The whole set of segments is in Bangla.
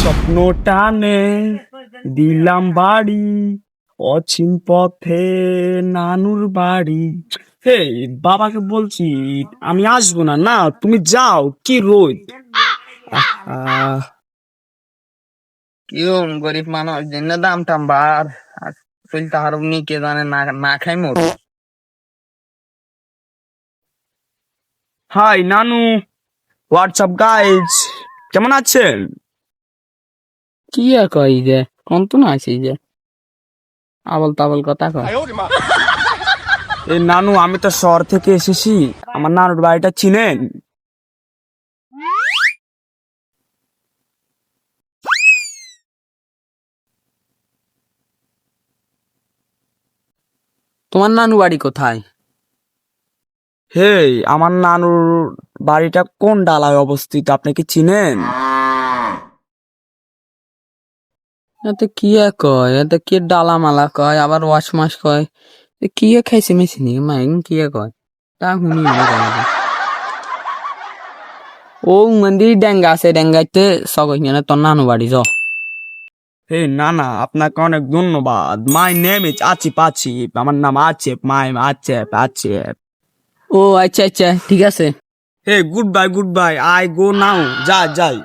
স্বপ্ন টানে দিলাম বাড়ি অচিন পথে নানুর বাড়ি। হে, বাবাকে বলছি আমি আসবো না, না তুমি যাও, কি রোদ। আহ, কিরম গরিব মানুষ জন্য দাম টাম বার আর চলতে হার উনি কে জানে না না খাই মোর। হাই নানু, হোয়াটসঅ্যাপ গাইজ, কেমন আছেন? কি আর কই যে কোন তো না আছি যে আবল তাবল কথা কয়। এই নানু, আমি তো শহর থেকে এসেছি, আমার নানুর বাড়িটা চিনেন? তোমার নানু বাড়ি কোথায়? হে, আমার নানুর বাড়িটা কোন ডালায় অবস্থিত আপনি কি চিনেন? এতে কি আর কয়, এতে কি ডালা মালা কয়, আবার ওয়াশ মাস কয়, এ কি আর খাইছে মেশিনি মাই কি আর কয় তা শুনি মনে করে। ও মন্দির ডেঙ্গা আছে, ডেঙ্গাইতে সগই না তোর নানু বাড়ি য। হে না না, আপনাকে অনেক ধন্যবাদ। মাই নেম ইজ আচিপ আচিপ, আমার নাম আচিপ, মাই আচিপ আচিপ। ও আচ্ছা আচ্ছা ঠিক আছে। Hey good bye, I go now, যাই।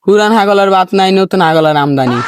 পুরান হাগলের বাত নাই, নতুন হাগলের আমদানি।